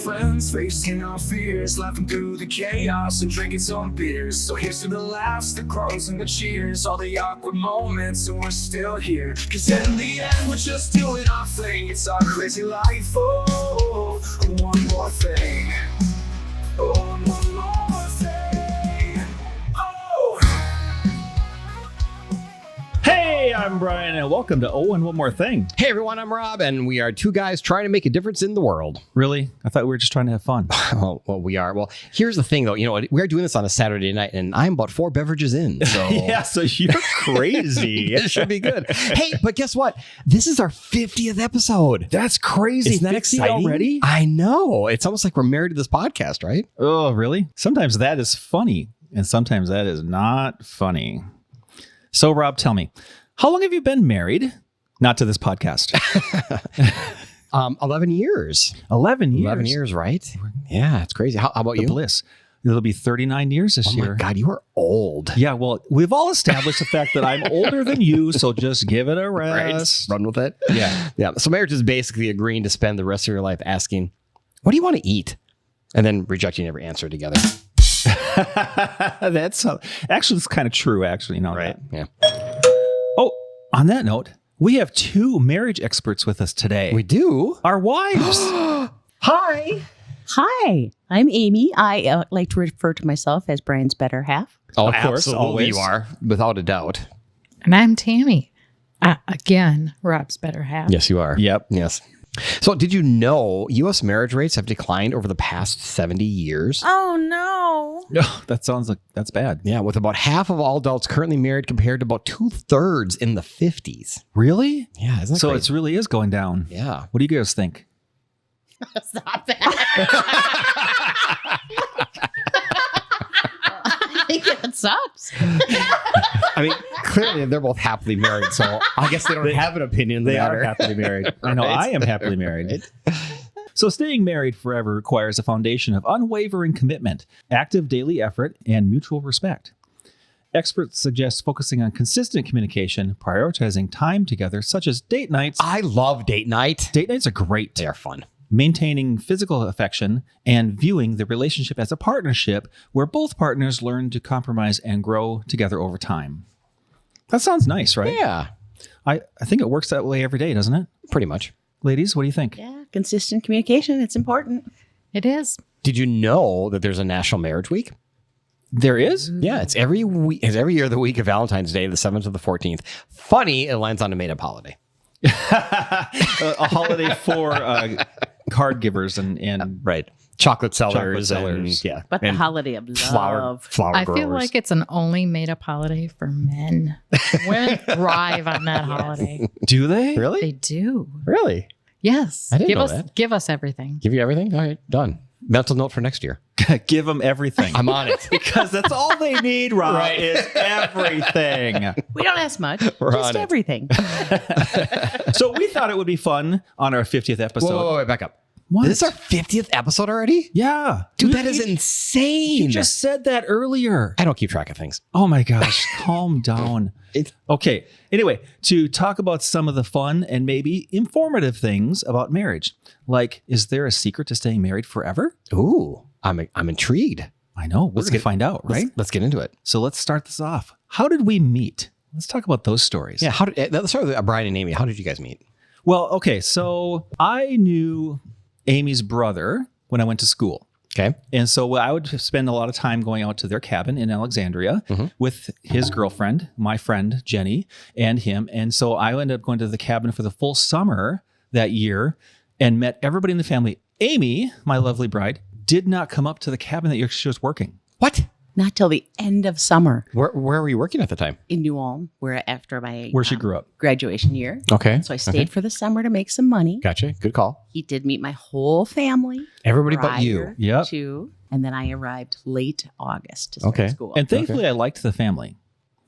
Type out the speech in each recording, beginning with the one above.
friends, facing our fears, laughing through the chaos and drinking some beers. So here's to the laughs, the cries and the cheers, all the awkward moments, and we're still here. Cause in the end, we're just doing our thing. It's our crazy life, oh, one more thing. Oh, one more thing. Oh! Hey, I'm Brian, and welcome to Oh, and One More Thing. Hey everyone, I'm Rob, and we are two guys trying to make a difference in the world. Really? I thought we were just trying to have fun. Well, we are. Well, here's the thing, though. You know, we're doing this on a Saturday night, and I'm about 4 beverages in. So Yeah, so you're crazy. it should be good. Hey, but guess what? This is our 50th episode. That's crazy. Isn't that 50 exciting already? I know. It's almost like we're married to this podcast, right? Oh, really? Sometimes that is funny, and sometimes that is not funny. So, Rob, tell me, how long have you been married? Not to this podcast. 11 years. 11 years. 11 years, right? Yeah, it's crazy. How about The you? bliss. It'll be 39 years this Oh year. my God, you are old. Yeah, well, we've all established the fact that I'm older than you, so just give it a rest. Run with it. Yeah. Yeah. So marriage is basically agreeing to spend the rest of your life asking, what do you want to eat? And then rejecting every answer together. That's actually, it's kind of true, actually. You know, Right. that. Yeah. Oh, on that note, we have two marriage experts with us today. We do. Our wives. Hi. Hi, I'm Amy. I like to refer to myself as Brian's better half. Oh, Of course, absolutely always. you are, without a doubt. And I'm Tami. Again, Rob's better half. Yes, you are. Yep. Yes. So did you know U.S. marriage rates have declined over the past 70 years? Oh, no. Oh, that sounds like that's bad. Yeah, with about half of all adults currently married compared to about 2/3 in the 50s. Really? Yeah, isn't that So crazy? it really is going down. Yeah. What do you guys think? Stop that. I think that sucks. I mean, clearly they're both happily married, so I guess they don't have an opinion in the They are matter. happily married. I know Right. I am happily married. So staying married forever requires a foundation of unwavering commitment, active daily effort, and mutual respect. Experts suggest focusing on consistent communication, prioritizing time together, such as date nights. I love date night. Date nights are great. They are fun. Maintaining physical affection, and viewing the relationship as a partnership where both partners learn to compromise and grow together over time. That sounds nice, right? Yeah, I think it works that way every day, doesn't it? pretty much. Ladies, what do you think? Yeah, consistent communication. It's important. It is. Did you know that there's a National Marriage Week? There is? Yeah, it's every week. It's every year the week of Valentine's Day, the 7th to the 14th. Funny, it lands on a made-up holiday. A holiday for card givers and Right. Chocolate sellers. Chocolate sellers. And, yeah. But the and holiday of flower love. growers. I feel like it's an only made up holiday for men. Women thrive on that holiday. do they? Really? They do. Really? Yes. I didn't give know us that. give us everything. Give you everything? All right, done. Mental note for next year. Give them everything. I'm on it. Because that's all they need, Rob, Right. is everything. We don't ask much. We're on Just it. everything. So we thought it would be fun on our 50th episode. Whoa, back up. What? This is our 50th episode already? Yeah. Dude, that is insane. You just said that earlier. I don't keep track of things. Oh my gosh. Calm down. It's- Okay. Anyway, to talk about some of the fun and maybe informative things about marriage. Like, is there a secret to staying married forever? Ooh, I'm intrigued. I know. We're Let's going to get- find out, right? Let's get into it. So let's start this off. How did we meet? Let's talk about those stories. Yeah, let's start with Brian and Amy. How did you guys meet? Well, okay. So I knew Amy's brother when I went to school. Okay. And so I would spend a lot of time going out to their cabin in Alexandria with his girlfriend, my friend Jenny, and him. And so I ended up going to the cabin for the full summer that year and met everybody in the family. Amy, my lovely bride, did not come up to the cabin that year 'cause she was working. What? Not till the end of summer Where were you working at the time? in New Ulm, where after my Where she grew up. graduation year. Okay. So I stayed for the summer to make some money. Gotcha. Good call. He did meet my whole family. Everybody but you. prior Yep. to, and then I arrived late August to start Okay. school. And thankfully, I liked the family.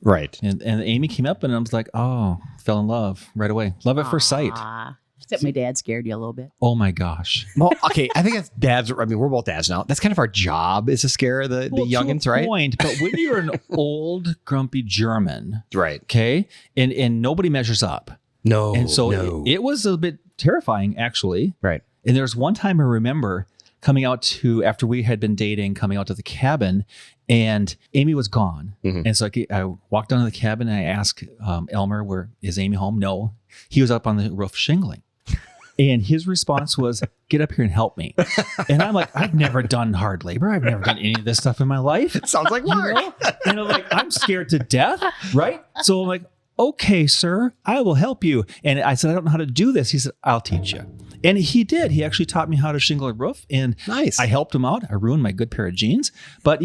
Right. And Amy came up and I was like, oh, fell in love right away. Love at first sight. Aw. Except my dad scared you a little bit. Oh my gosh. Well, okay. I think that's dads. I mean, we're both dads now. That's kind of our job is to scare the Well, youngins, to a right? point, but when you're an old, grumpy German, Right. okay, and nobody measures up. No. And so no. it was a bit terrifying, actually. right. And there's one time I remember, after we had been dating, coming out to the cabin, and Amy was gone. And so I walked down to the cabin and I asked Elmer, is Amy home? No, he was up on the roof shingling. And his response was, get up here and help me. And I'm like, I've never done hard labor. I've never done any of this stuff in my life. It sounds like work. And I'm like, I'm scared to death, right? So I'm like, okay, sir, I will help you. And I said, I don't know how to do this. He said, I'll teach you. And he did. He actually taught me how to shingle a roof. And Nice. I helped him out. I ruined my good pair of jeans. But,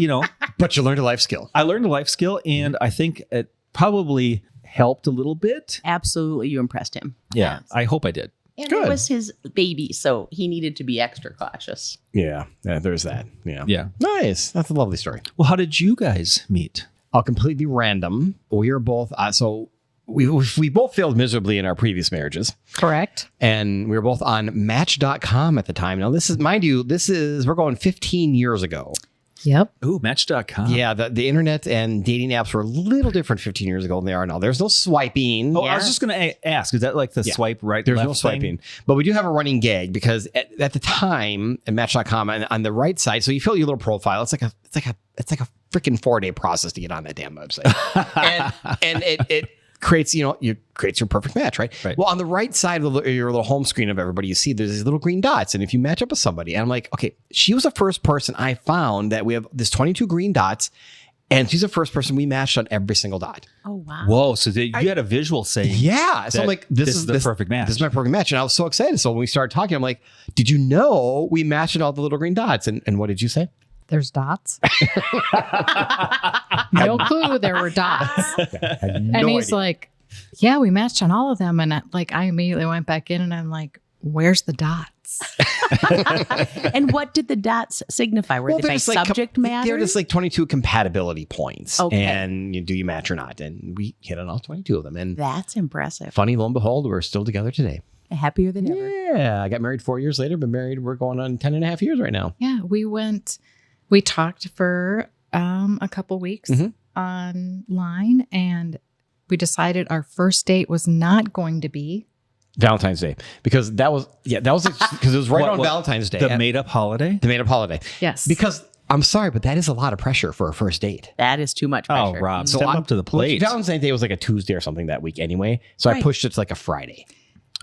But you learned a life skill. I learned a life skill. And I think it probably helped a little bit. Absolutely, you impressed him. Yeah, I hope I did. And Good. it was his baby, so he needed to be extra cautious. Yeah, there's that. Yeah. Yeah. Nice. That's a lovely story. Well, how did you guys meet? Completely random. We are both, we both failed miserably in our previous marriages. Correct. And we were both on Match.com at the time. Now, this is, mind you, we're going 15 years ago. Yep. Ooh, Match.com. Yeah, the internet and dating apps were a little different 15 years ago than they are now. There's no swiping. Oh, I was just going to ask, is that like the swipe right, There's left no thing? swiping. But we do have a running gag because at the time at Match.com on the right side, so you fill your little profile. It's like a freaking 4-day process to get on that damn website. and it creates, creates your perfect match, right? Well, on the right side of your little home screen of everybody, you see there's these little green dots. And if you match up with somebody, and I'm like, okay, she was the first person I found that we have this 22 green dots, and she's the first person we matched on every single dot. Oh, wow. Whoa. So you had a visual saying. Yeah. So I'm like, this is the perfect match. This is my perfect match. And I was so excited. So when we started talking, I'm like, did you know we matched all the little green dots? And what did you say? There's dots. No clue there were dots. And he's like, yeah, we matched on all of them. And I immediately went back in and I'm like, where's the dots? And what did the dots signify? Were they by subject matter? They're just like 22 compatibility points. Okay. And do you match or not? And we hit on all 22 of them. And That's impressive. funny, lo and behold, we're still together today. Happier than ever. Yeah. I got married 4 years later, we're going on 10 and a half years right now. Yeah, we talked for a couple weeks online, and we decided our first date was not going to be Valentine's Day, because that was because it was right on Valentine's Day. The made up holiday? The made up holiday. Yes. Because I'm sorry, but that is a lot of pressure for a first date. That is too much pressure. Oh, Rob, So step I'm up to the plate. Valentine's Day was like a Tuesday or something that week anyway. So I Right. pushed it to like a Friday.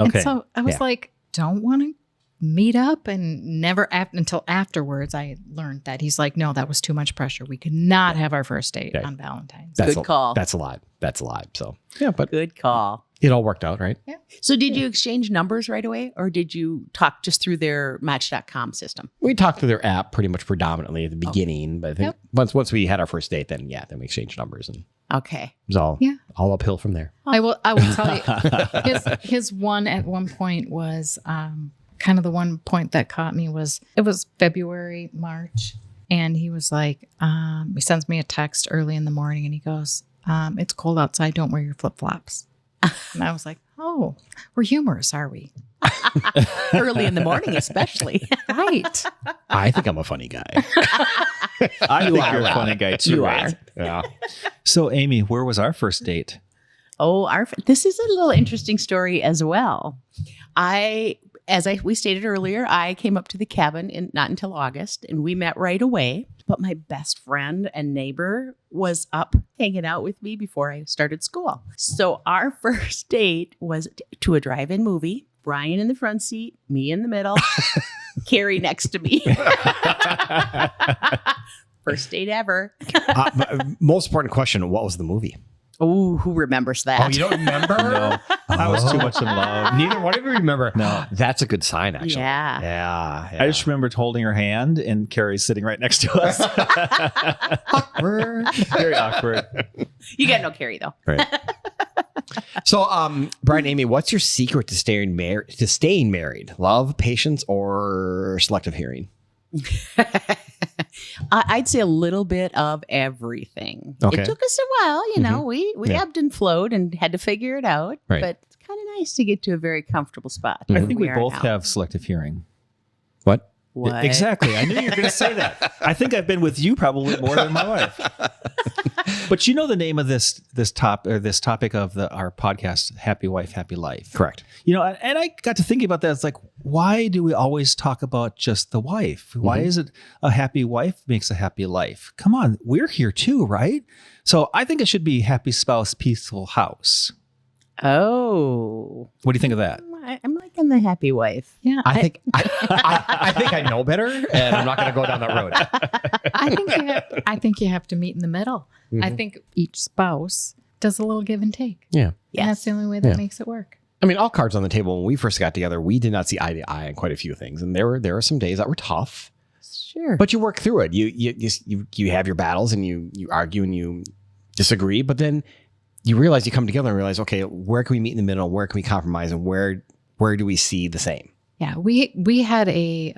Okay. And so I was like, don't want to meet up, and never until afterwards I learned that he's like, no, that was too much pressure. We could not have our first date on Valentine's. Good call. That's a lot. That's a lot. So yeah, but Good call. it all worked out, right? Yeah. So did you exchange numbers right away, or did you talk just through their Match.com system? We talked through their app pretty much predominantly at the beginning, but I think once we had our first date, then we exchanged numbers, and it Okay. was all uphill from there. I will tell you, his one at one point was kind of the one point that caught me was, it was February, March, and he was like, he sends me a text early in the morning and he goes, it's cold outside, don't wear your flip-flops. And I was like, oh, we're humorous, are we? Early in the morning, especially. Right. I think I'm a funny guy. I think you're a funny guy too. You right? Yeah. So, Amy, where was our first date? Oh, this is a little interesting story as well. We stated earlier, I came up to the cabin not until August, and we met right away. But my best friend and neighbor was up hanging out with me before I started school. So our first date was to a drive-in movie. Brian in the front seat, me in the middle, Carrie next to me. First date ever. Most important question: what was the movie? Oh, who remembers that? Oh, you don't remember? No, I was too much in love. Neither one of you remember. No. That's a good sign, actually. Yeah. Yeah. I just remembered holding her hand and Carrie's sitting right next to us. awkward. Very awkward. You got no Carrie though. Right. So, Brian, Amy, what's your secret to staying married? Love, patience, or selective hearing? I'd say a little bit of everything. Okay. It took us a while, we Yeah. ebbed and flowed and had to figure it out. Right. But it's kind of nice to get to a very comfortable spot. I where think we are both now. have selective hearing. What? What? Exactly. I knew you were going to say that. I think I've been with you probably more than my wife. But you know the name of this topic of our podcast, Happy Wife, Happy Life. Correct. And I got to thinking about that. It's like, why do we always talk about just the wife? Why is it a happy wife makes a happy life? Come on, we're here too, right? So I think it should be happy spouse, peaceful house. Oh, What do you think of that? I'm liking the happy wife. Yeah. I think I know better, and I'm not going to go down that road. I think you have to meet in the middle. I think each spouse does a little give and take. Yeah. Yes. And that's the only way that makes it work. I mean, all cards on the table. When we first got together, we did not see eye to eye on quite a few things, and there were some days that were tough. Sure. But you work through it. You have your battles, and you argue and you disagree, but then you realize, you come together and realize, okay, where can we meet in the middle? Where can we compromise? And where do we see the same? Yeah, we had a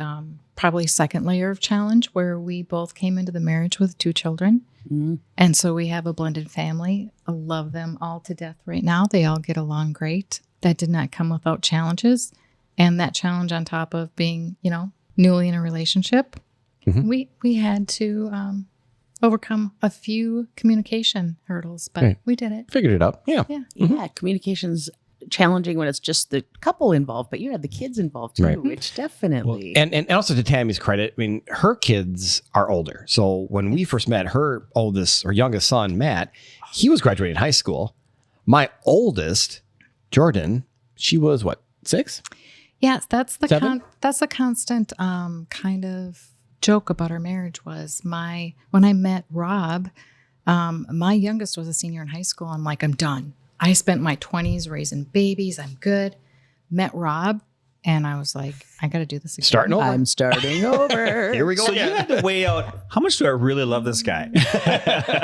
probably second layer of challenge where we both came into the marriage with 2 children. And so we have a blended family. I love them all to death right now. They all get along great. That did not come without challenges. And that challenge on top of being, newly in a relationship, we had to overcome a few communication hurdles, but we did it. Figured it out. Yeah. Yeah, communication's challenging when it's just the couple involved, but you had the kids involved too, Right. which definitely. And also to Tammy's credit, I mean, her kids are older. So when we first met, her youngest son, Matt, he was graduating high school. My oldest, Jordan, she was what, 6? Yes, that's the 7? that's the constant kind of joke about our marriage was when I met Rob, my youngest was a senior in high school. I'm like, I'm done. I spent my 20s raising babies. I'm good. Met Rob, and I was like, I got to do this again. Starting over. I'm starting over. Here we go So again. you had to weigh out, how much do I really love this guy?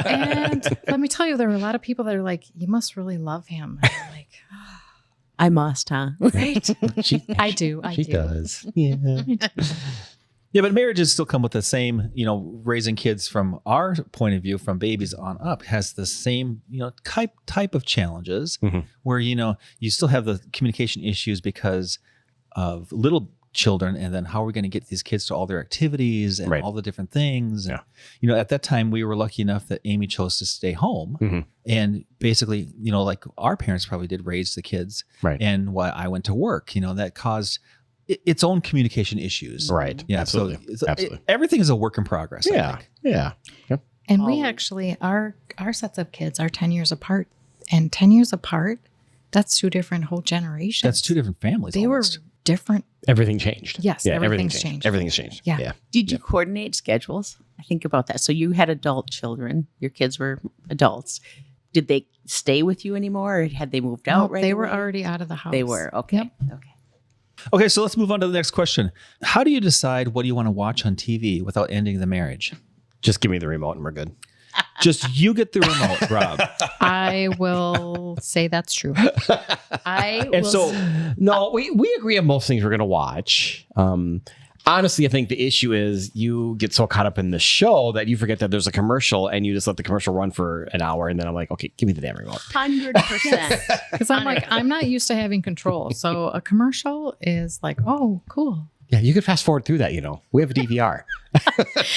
And let me tell you, there were a lot of people that are like, you must really love him. And I'm like, I must, huh? right. I She do. does. Yeah. Yeah, but marriages still come with the same, raising kids from our point of view, from babies on up, has the same, type of challenges where, you still have the communication issues because of little children. And then how are we going to get these kids to all their activities and Right. all the different things? And, at that time, we were lucky enough that Amy chose to stay home and basically, like our parents probably did, raise the kids. Right. And while I went to work, that caused its own communication issues. Right. Yeah. Absolutely. So Absolutely. everything is a work in progress. I Yeah. think. Yeah. Yep. And we actually, our sets of kids are 10 years apart. And 10 years apart, that's 2 different whole generations. That's 2 different families. They almost. were different. Everything changed. Yes, Yeah, everything's changed. Everything's changed. Yeah. Yeah. Did you coordinate schedules? I think about that. So you had adult children. Your kids were adults. Did they stay with you anymore, or had they moved out? Nope, Right they were away? already out of the house. They were. Okay. Yep. Okay. Okay, so let's move on to the next question. How do you decide what you want to watch on TV without ending the marriage? Just give me the remote and we're good. Just you get the remote, Rob. I will say that's true. And so, No, we agree on most things we're going to watch. Honestly, I think the issue is you get so caught up in the show that you forget that there's a commercial and you just let the commercial run for an hour. And then I'm like, okay, give me the damn remote. 100%. Because I'm like, I'm not used to having control. So a commercial is like, oh, cool. Yeah, you could fast forward through that, We have a DVR.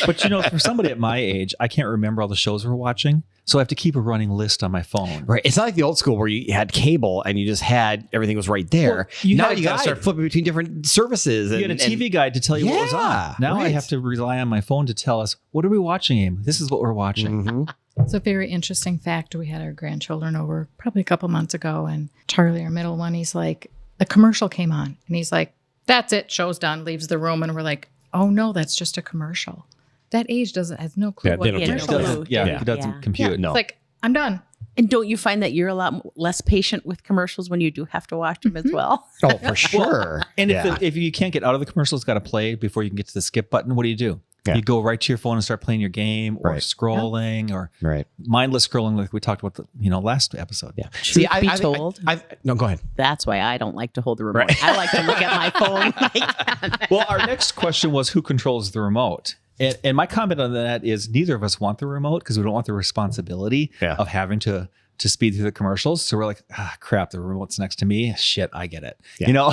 but for somebody at my age, I can't remember all the shows we're watching. So I have to keep a running list on my phone. Right. It's not like the old school where you had cable and you just had everything was right there. Well, you now had a you got to guide. start flipping between different services. You had a TV guide to tell you what was on. Now I right. have to rely on my phone to tell us, what are we watching, Amy? This is what we're watching. Mhm. It's a very interesting fact. We had our grandchildren over probably a couple months ago, and Charlie, our middle one, he's like, the commercial came on, and he's like, that's it, show's done, leaves the room, and we're like, oh no, that's just a commercial. That age has no clue Yeah, what they don't a get commercial it. is. Doesn't, yeah, Yeah. it doesn't Yeah. compute. No. It's like, I'm done. And don't you find that you're a lot less patient with commercials when you do have to watch them as well? Oh, for sure. And Yeah. if you can't get out of the commercial, it's got to play before you can get to the skip button. What do? Yeah. You go right to your phone and start playing your game, or Right. scrolling, or Right. mindless scrolling, like we talked about last episode. Yeah. Truth be told, No, go ahead. that's why I don't like to hold the remote. Right. I like to look at my phone like that. Well, our next question was who controls the remote? And my comment on that is neither of us want the remote because we don't want the responsibility Yeah. of having to speed through the commercials. So we're like, crap, the remote's next to me. Shit, I get it. Yeah.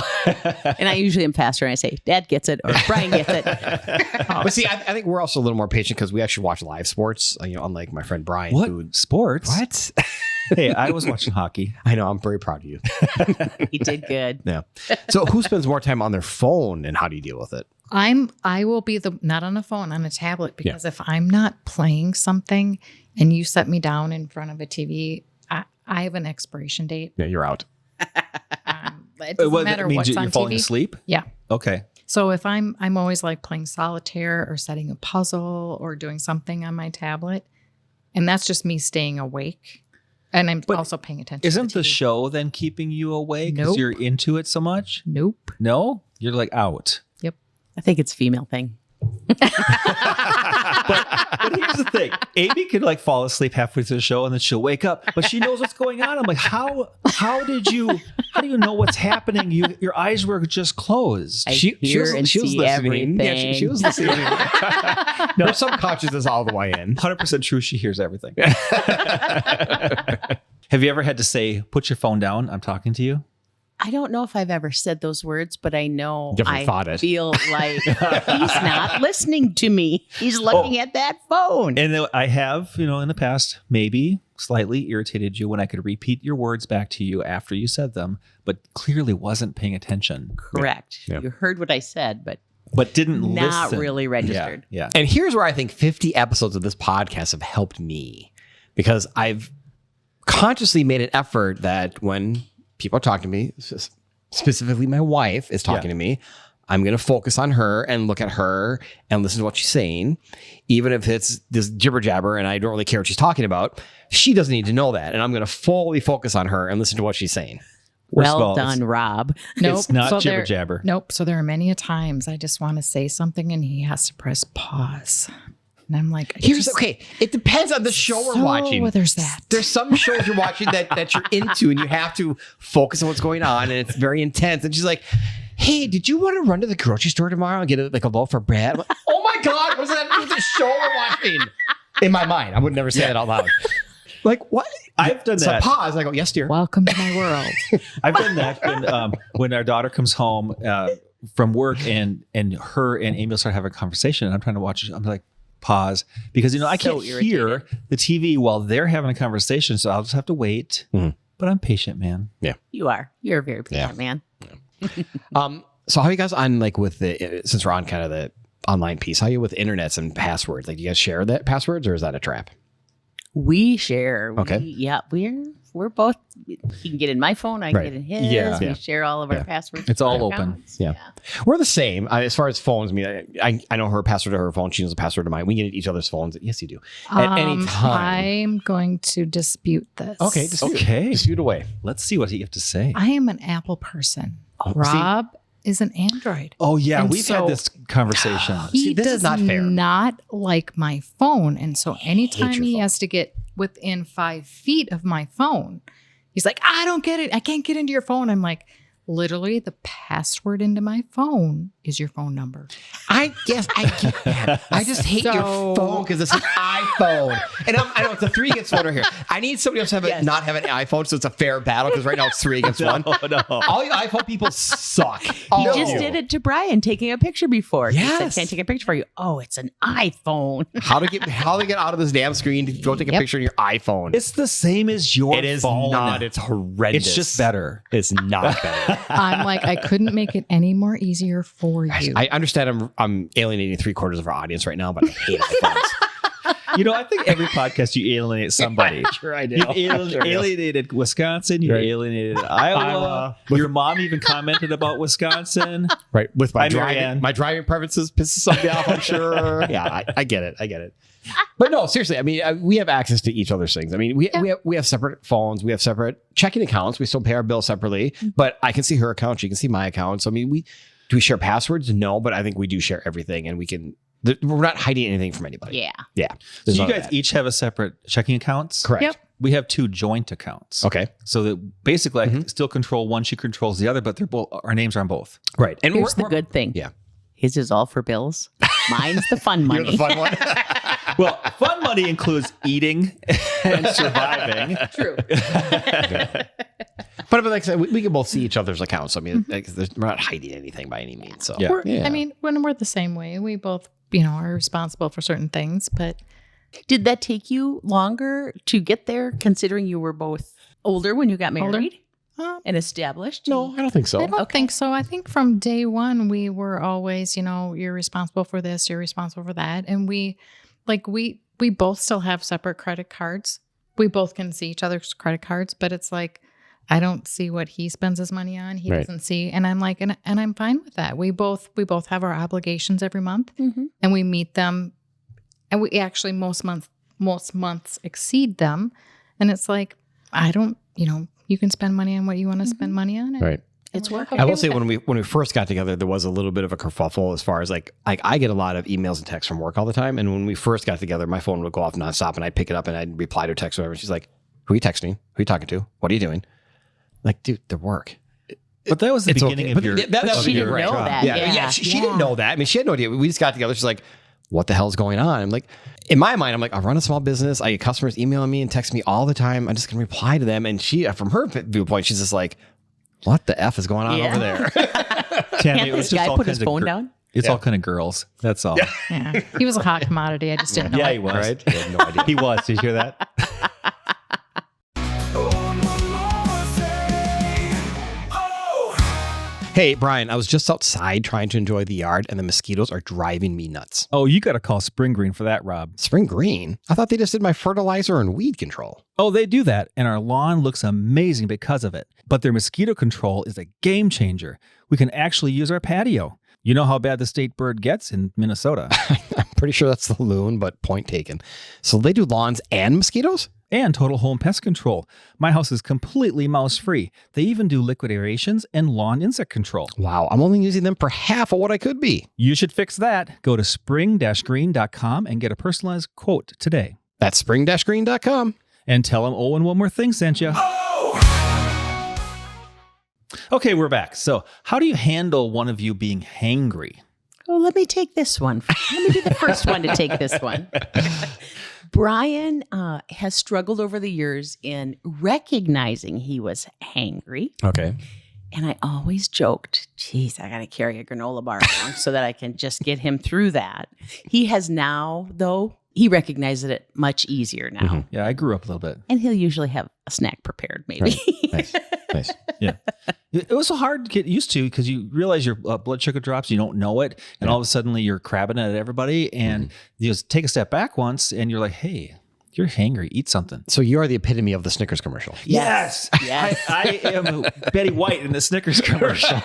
And I usually am faster and I say, Dad gets it or Brian gets it. But see, I think we're also a little more patient because we actually watch live sports. Unlike my friend Brian. What? Who, Sports? what? Hey, I was watching hockey. I know. I'm very proud of you. He did good. Yeah. So who spends more time on their phone and how do you deal with it? I will be not on a phone, on a tablet, because if I'm not playing something and you set me down in front of a TV, I have an expiration date. Yeah, you're out. It doesn't matter means what's you're on falling TV. asleep? Yeah. Okay. So if I'm always like playing solitaire or setting a puzzle or doing something on my tablet, and that's just me staying awake. And I'm also paying attention. Isn't to the TV. show then keeping you awake because Nope. you're into it so much? Nope. No? You're like out. Yep. I think it's a female thing. But here's the thing. Amy could like fall asleep halfway through the show and then she'll wake up, but she knows what's going on. I'm like, how do you know what's happening? Your eyes were just closed. I hear and see listening. everything. Yeah, she was listening. No, her subconscious is all the way in. 100% true. She hears everything. Have you ever had to say, put your phone down? I'm talking to you. I don't know if I've ever said those words, but I know Definitely thought I it. feel like he's not listening to me. He's looking at that phone. And then I have, in the past, maybe slightly irritated you when I could repeat your words back to you after you said them, but clearly wasn't paying attention. Correct. Yeah. You heard what I said, but Didn't not listen. really registered. Yeah. And here's where I think 50 episodes of this podcast have helped me, because I've consciously made an effort that when people talk to me, specifically my wife is talking to me, I'm going to focus on her and look at her and listen to what she's saying. Even if it's this jibber jabber and I don't really care what she's talking about, she doesn't need to know that. And I'm going to fully focus on her and listen to what she's saying. First of Well all, done, Rob. Nope. It's not So jibber there- jabber. Nope. So there are many a times I just want to say something and he has to press pause. And I'm like, It depends on the show we're watching. There's that. There's some shows you're watching that you're into and you have to focus on what's going on and it's very intense. And she's like, hey, did you want to run to the grocery store tomorrow and get a loaf of bread? I'm like, oh my God, what does that have to do with the show we're watching? In my mind, I would never say that out loud. Like, what? I've done So that. pause. I go, yes, dear. Welcome to my world. I've done that when our daughter comes home from work and her and Amy will start having a conversation and I'm trying to watch it. I'm like, pause, because I So can't hear the TV while they're having a conversation, so I'll just have to wait. Mhm. But I'm patient, man. You are. You're a very patient man. So how are you guys on, like, with the, since we're on kind of the online piece, how are you with internets and passwords? Like, do you guys share that passwords or is that a trap? We share. Okay. We're both. He can get in my phone. I can Right. get in his. Yeah. We Yeah. share all of our passwords. It's all for our open. accounts. Yeah. We're the same as far as phones. I mean, I know her password to her phone. She knows the password to mine. We get each other's phones. Yes, you do. At any time. I'm going to dispute this. Okay. Dispute away. Let's see what you have to say. I am an Apple person. Oh, Rob is an Android. Oh yeah, And we've so- had this conversation. He See, this is does not fair. not like my phone. And so anytime your he phone. has to get within 5 feet of my phone, he's like, I don't get it. I can't get into your phone. I'm like, literally, the password into my phone is your phone number. I guess I get that. I just hate your So- phone because it's an iPhone. And I know it's a 3 against 1 right here. I need somebody else to have not have an iPhone so it's a fair battle because right now it's 3 against 1. No. All you iPhone people suck. He All just of you. did it to Brian, taking a picture before. He Yes. said, "Can I take a picture for you?" Oh, it's an iPhone. How to get out of this damn screen to go take a Yep. picture on your iPhone. It's the same as your It is phone. not. It's horrendous. It's just better. It's not better. I'm like, I couldn't make it any more easier for you. I understand I'm alienating 3/4 of our audience right now, but I hate iPhones. I think every podcast you alienate somebody. Sure I do. You alienated Wisconsin. You Right. alienated Iowa. Your mom even commented about Wisconsin. Right. With my Hi, Marianne. driving preferences pisses somebody off, I'm sure. Yeah, I get it. But no, seriously, I mean, we have access to each other's things. I mean, we have separate phones, we have separate checking accounts. We still pay our bill separately, but I can see her account, she can see my account. So I mean, do we share passwords? No, but I think we do share everything, and we're not hiding anything from anybody. Yeah. Yeah. So There's you none of guys that. each have a separate checking accounts? Correct. Yep. We have 2 joint accounts. Okay. So that basically I can still control one, she controls the other, but they're both, our names are on both. Right. And Here's the good thing. Yeah. His is all for bills. Mine's the fun money. You're the fun one. Well, fun money includes eating and surviving. True. But like I said, we can both see each other's accounts. I mean, we're not hiding anything by any means. So Yeah. I mean, when we're the same way, we both, are responsible for certain things, but Did that take you longer to get there, considering you were both older when you got married and established? No, I don't think so. I don't think so. I think from day one, we were always, you're responsible for this, you're responsible for that. And we both still have separate credit cards. We both can see each other's credit cards, but it's like, I don't see what he spends his money on. He doesn't see. And I'm like, and I'm fine with that. We both have our obligations every month and we meet them. And we actually most months exceed them. And it's like, I don't, you can spend money on what you want to spend money on. Right. It's work. I will say when we first got together, there was a little bit of a kerfuffle as far as like I get a lot of emails and texts from work all the time. And when we first got together, my phone would go off nonstop and I'd pick it up and I'd reply to a text or whatever. She's like, who are you texting? Who are you talking to? What are you doing? Like, dude, the work. But that was the beginning of your. That she didn't know that. Yeah. She didn't know that. I mean, she had no idea. We just got together. She's like, what the hell's going on? I'm like, in my mind, I'm like, I run a small business. I get customers emailing me and texting me all the time. I'm just going to reply to them. And she, from her viewpoint, she's just like, what the F is going on over there? Tammy, Can't this guy put his phone down? It's all kind of girls. That's all. Yeah. He was a hot commodity. I just didn't know. Yeah, it. he was. Right? I had no idea. He was. Did you hear that? Hey, Brian, I was just outside trying to enjoy the yard and the mosquitoes are driving me nuts. Oh, you got to call Spring Green for that, Rob. Spring Green? I thought they just did my fertilizer and weed control. Oh, they do that, and our lawn looks amazing because of it. But their mosquito control is a game changer. We can actually use our patio. You know how bad the state bird gets in Minnesota. I'm pretty sure that's the loon, but point taken. So they do lawns and mosquitoes? And total home pest control. My house is completely mouse-free. They even do liquid aerations and lawn insect control. Wow, I'm only using them for half of what I could be. You should fix that. Go to spring-green.com and get a personalized quote today. That's spring-green.com. And tell them Owen one more thing sent you. Okay, we're back. So how do you handle one of you being hangry? Oh, let me take this one. Let me be the first one to take this one. Brian has struggled over the years in recognizing he was hangry. Okay. And I always joked, geez, I got to carry a granola bar along so that I can just get him through that. He has now, though, he recognizes it much easier now. Mm-hmm. Yeah, I grew up a little bit. And he'll usually have a snack prepared, maybe. Right. Nice. Yeah. It was so hard to get used to because you realize your blood sugar drops, you don't know it. And all of a sudden you're crabbing at everybody and you just take a step back once and you're like, hey, you're hangry, eat something. So you are the epitome of the Snickers commercial. Yes. Yes. I am Betty White in the Snickers commercial.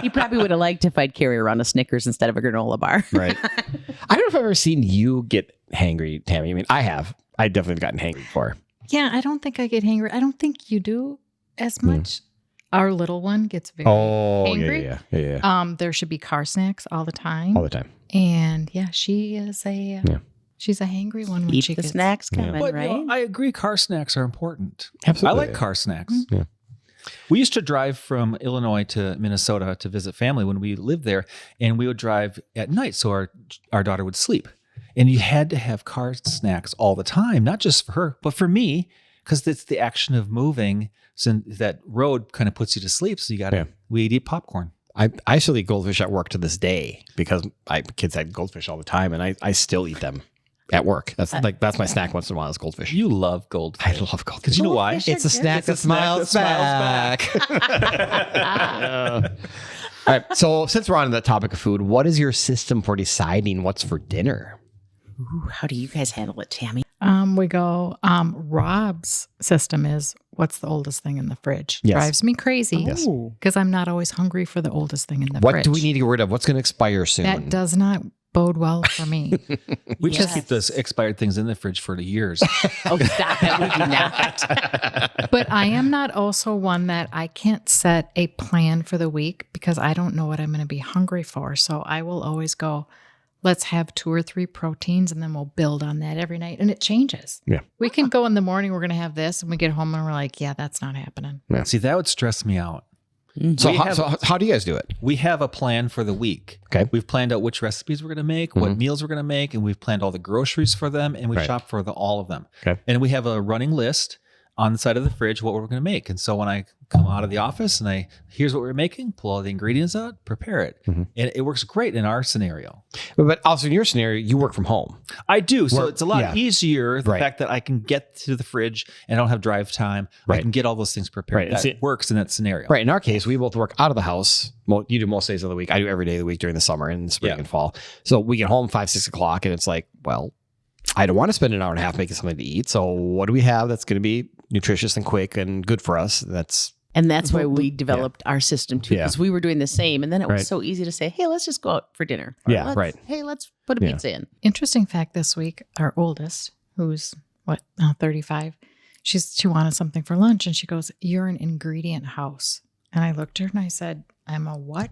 He probably would have liked if I'd carry around a Snickers instead of a granola bar. Right. I don't know if I've ever seen you get hangry, Tammy. I mean, I have. I definitely gotten hangry before. Yeah, I don't think I get hangry. I don't think you do as much. Our little one gets very hangry. Yeah. There should be car snacks all the time. All the time. And yeah, she is she's a hangry one when Eat she the gets snacks coming, But right? I agree, car snacks are important. Absolutely. I like car snacks. Yeah. We used to drive from Illinois to Minnesota to visit family when we lived there, and we would drive at night so our daughter would sleep. And you had to have car snacks all the time, not just for her, but for me, because it's the action of moving. So that road kind of puts you to sleep. So we'd eat popcorn. I still eat goldfish at work to this day because my kids had goldfish all the time, and I still eat them at work. That's my snack once in a while is goldfish. You love goldfish. I love goldfish. Because you know why? Goldfish It's a snack that smiles back. All right. So since we're on the topic of food, what is your system for deciding what's for dinner? Ooh, how do you guys handle it, Tammy? We go, Rob's system is what's the oldest thing in the fridge. Yes. Drives me crazy Yes. because I'm not always hungry for the oldest thing in the What fridge. do we need to get rid of? What's going to expire soon? That does not bode well for me. We just Yes. keep those expired things in the fridge for years. Oh, stop it. We do not. But I am not also one that I can't set a plan for the week because I don't know what I'm going to be hungry for. So I will always go, let's have 2 or 3 proteins and then we'll build on that every night. And it changes. Yeah. We can go in the morning, we're going to have this, and we get home and we're like, yeah, that's not happening. See, that would stress me out. So how do you guys do it? We have a plan for the week. Okay. We've planned out which recipes we're going to make, what meals we're going to make, and we've planned all the groceries for them, and we Right. shop for all of them. Okay. And we have a running list on the side of the fridge what we're going to make. And so when I come out of the office and here's what we're making, pull all the ingredients out, prepare it. And it works great in our scenario. But also in your scenario, you work from home. I do. So Work- it's a lot yeah. easier. The Right. fact that I can get to the fridge and I don't have drive time. I Right. can get all those things prepared. Right. That works in that scenario. Right. In our case, we both work out of the house. Well, you do most days of the week. I do every day of the week during the summer and spring Yeah. and fall. So we get home 5, 6 o'clock and it's like, well, I don't want to spend an hour and a half making something to eat. So what do we have that's going to be nutritious and quick and good for us? And that's why we developed our system too, Yeah. because we were doing the same. And then it was Right. so easy to say, hey, let's just go out for dinner. Or Yeah, let's- right. Hey, let's put a Yeah. pizza in. Interesting fact this week, our oldest, who's 35, she wanted something for lunch and she goes, "You're an ingredient house." And I looked at her and I said, "I'm a what?"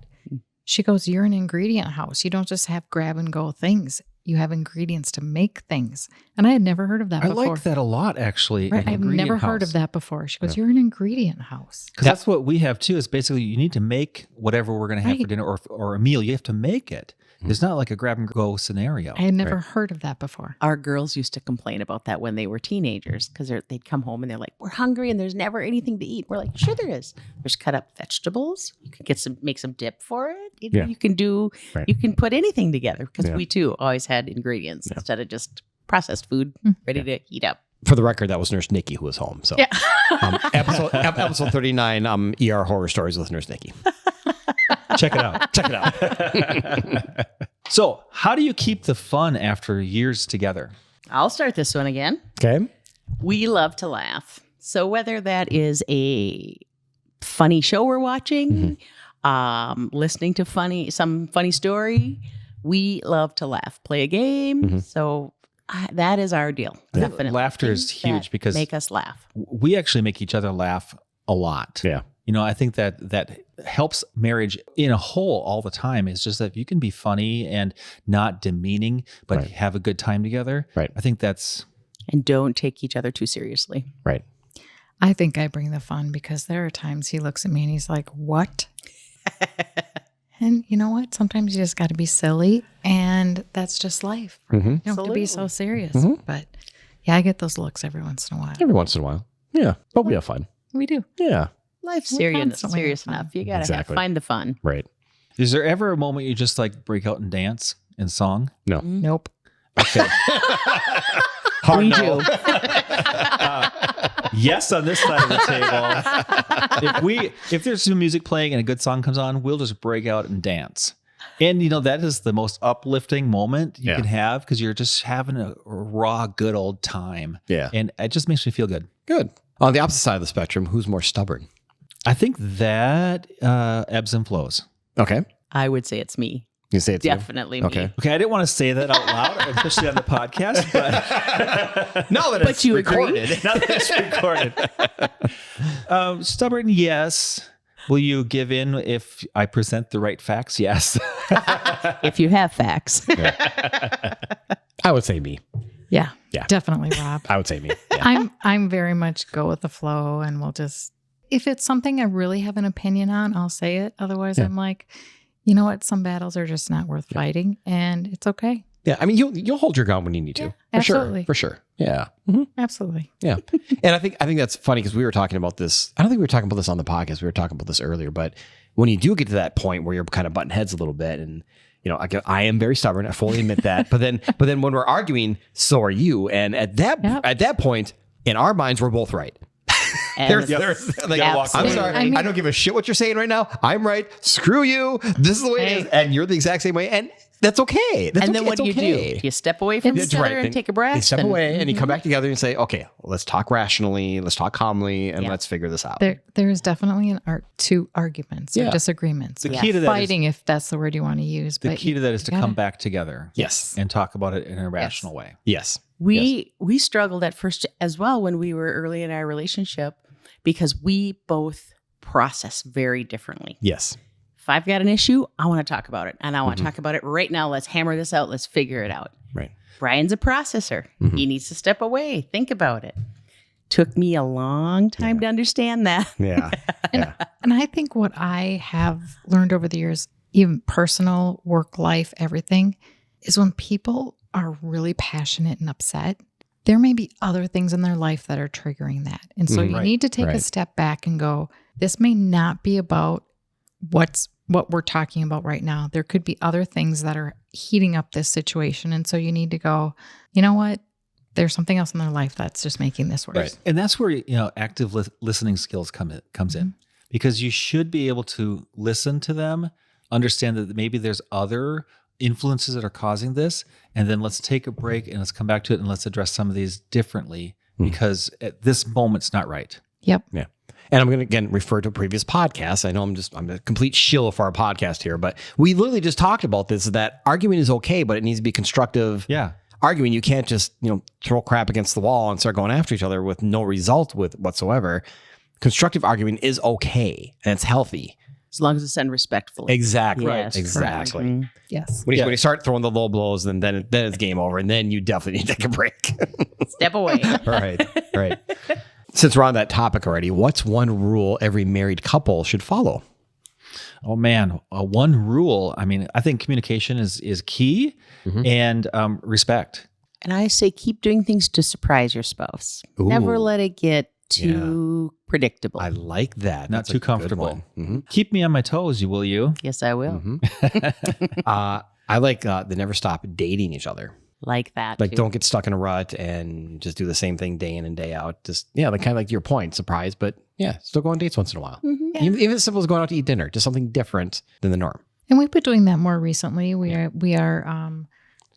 She goes, "You're an ingredient house. You don't just have grab and go things. You have ingredients to make things." And I had never heard of that I before. like that a lot, actually. Right, I've never heard of that before. She goes, "You're an ingredient house." Because that's what we have too, is basically you need to make whatever we're going to have for Right. dinner or a meal. You have to make it. It's not like a grab and go scenario. I had never heard of that before. Our girls used to complain about that when they were teenagers because they'd come home and they're like, "We're hungry and there's never anything to eat." We're like, "Sure there is. There's cut up vegetables. You can make some dip for it. Yeah. You can Right. you can put anything together because Yeah. we too always had ingredients instead of just processed food ready to heat up." For the record, that was Nurse Nikki who was home. So Yeah. episode 39, ER Horror Stories with Nurse Nikki. Check it out. Check it out. So, how do you keep the fun after years together? I'll start this one again. Okay. We love to laugh. So whether that is a funny show we're watching, listening to some funny story, we love to laugh. Play a game. So that is our deal. Definitely. Laughter is Things huge that because make us laugh. we actually make each other laugh a lot. Yeah. You know, I think that helps marriage in a whole all the time. It's just that if you can be funny and not demeaning, but Right. have a good time together. Right. I think that's And don't take each other too seriously. Right. I think I bring the fun because there are times he looks at me and he's like, "What?" And you know what? Sometimes you just got to be silly, and that's just life. You don't have to be so serious. But yeah, I get those looks every once in a while. Every once in a while. Yeah. But we have fun. We do. Yeah. Life's We're serious constantly serious having fun. enough. You gotta Exactly. find the fun. Right. Is there ever a moment you just like break out and dance in song? No. Nope. Okay. We do. Yes, on this side of the table. If there's some music playing and a good song comes on, we'll just break out and dance. And you know, that is the most uplifting moment you Yeah. can have because you're just having a raw, good old time. Yeah. And it just makes me feel good. Good. On the opposite side of the spectrum, who's more stubborn? I think that ebbs and flows. Okay. I would say it's me. You say it's you? Definitely me. Okay. Okay, I didn't want to say that out loud, especially on the podcast, but No, that But it's you agree? recorded. now that it's recorded. Stubborn, yes. Will you give in if I present the right facts? Yes. If you have facts. I would say me. Yeah. Yeah. Definitely, Rob. I would say me. Yeah. I'm very much go with the flow, and we'll just, if it's something I really have an opinion on, I'll say it. Otherwise, Yeah. I'm like, you know what? Some battles are just not worth fighting, and it's okay. Yeah. I mean, you'll hold your ground when you need to. Yeah, for absolutely. sure. For sure. Yeah. Absolutely. Yeah. And I think that's funny because we were talking about this. I don't think we were talking about this on the podcast. We were talking about this earlier, but when you do get to that point where you're kind of butting heads a little bit, and you know, I am very stubborn. I fully admit that. But then when we're arguing, so are you. And at that point, in our minds, we're both right. And There's like, Yeah, I'm absolutely. sorry. I mean- I don't give a shit what you're saying right now. I'm right. Screw you. This is the way it is. And you're the exact same way. And that's okay. That's And then okay. what do you It's okay. do? You step away from That's each other right. and Then take a breath. You step and- away and you come back together and say, okay, let's talk rationally. Let's talk calmly and Yeah. let's figure this out. There is definitely an art to arguments Yeah. or disagreements. The Yeah. key to that Fighting, if that's the word you want to use. the but key to that is to you come gotta- back together Yes. and talk about it in a rational way. Yes. We struggled at first as well when we were early in our relationship because we both process very differently. Yes. If I've got an issue, I want to talk about it. And I want to talk about it right now. Let's hammer this out. Let's figure it out. Right. Brian's a processor. He needs to step away, think about it. Took me a long time to understand that. Yeah. Yeah. And I think what I have learned over the years, even personal, work life, everything, is when people are really passionate and upset, there may be other things in their life that are triggering that. And so you Right. need to take a Right. step back and go, this may not be about what we're talking about right now. There could be other things that are heating up this situation. And so you need to go, you know what? There's something else in their life that's just making this worse. Right. And that's where, active listening skills comes in, because you should be able to listen to them, understand that maybe there's other influences that are causing this, and then let's take a break and let's come back to it and let's address some of these differently, because at this moment it's not right. Yep. Yeah. And I'm going to, again, refer to a previous podcast. I know I'm a complete shill for our podcast here, but we literally just talked about this, that arguing is okay, but it needs to be constructive. Yeah. Arguing, you can't just, throw crap against the wall and start going after each other with no result whatsoever. Constructive arguing is okay, and it's healthy. As long as it's done respectfully. Exactly. Yes, Exactly. correct. Mhm. Yes. When you start throwing the low blows, then it's game over, and then you definitely need to take a break. Step away. Right. Since we're on that topic already, what's one rule every married couple should follow? Oh man, one rule. I mean, I think communication is key, and respect. And I say keep doing things to surprise your spouse. Ooh. Never let it get too predictable. I like that. Not That's a too good comfortable. one. Mhm. Keep me on my toes, will you? Yes, I will. I like the never stop dating each other. Like that. Like, too. don't get stuck in a rut and just do the same thing day in and day out. Just, like kind of like your point, surprise, but still go on dates once in a while. Mhm. Even as simple as going out to eat dinner, just something different than the norm. And we've been doing that more recently. We are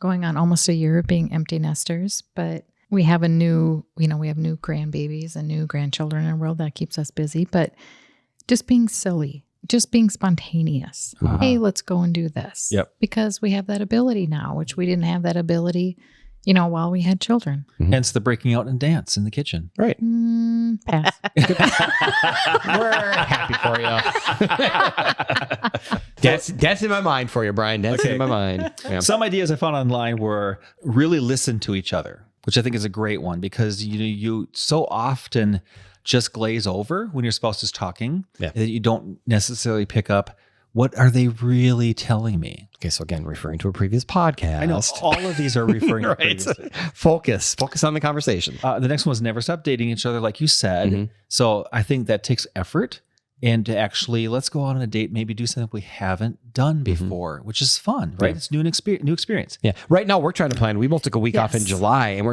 going on almost a year of being empty nesters, but we have new grandbabies and new grandchildren in the world that keeps us busy. But just being silly, just being spontaneous. Hey, let's go and do this. Yep. Because we have that ability now, which we didn't have that ability, while we had children. Hence the breaking out and dance in the kitchen. Right. Pass. We're happy for you. That's in my mind for you, Brian. That's in my mind. Yeah. Some ideas I found online were really listen to each other, which I think is a great one, because you so often just glaze over when your spouse is talking that you don't necessarily pick up, what are they really telling me? Okay, so again, referring to a previous podcast. I know all of these are referring to Right. previous. Focus on the conversation. The next one was never stop dating each other, like you said. So I think that takes effort. And to actually, let's go out on a date, maybe do something we haven't done before, which is fun, right? Yeah. It's new experience. Yeah. Right now, we're trying to plan. We both took a week off in Yes. July, and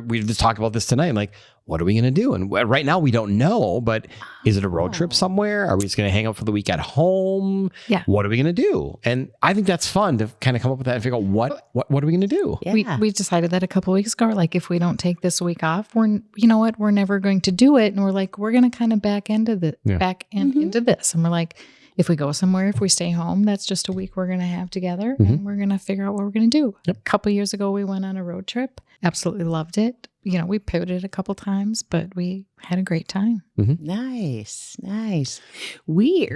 we just talked about this tonight. Like, what are we going to do? And right now, we don't know. But is it a road trip somewhere? Are we just going to hang out for the week at home? Yeah. What are we going to do? And I think that's fun to kind of come up with that and figure out what are we going to do? Yeah. We decided that a couple of weeks ago. Like, if we don't take this week off, we're never going to do it. And we're like, we're going to kind of back into this. And we're like, if we go somewhere, if we stay home, that's just a week we're going to have together, and we're going to figure out what we're going to do. A couple of years ago, we went on a road trip. Absolutely loved it. We pivoted a couple times, but we had a great time. Nice. We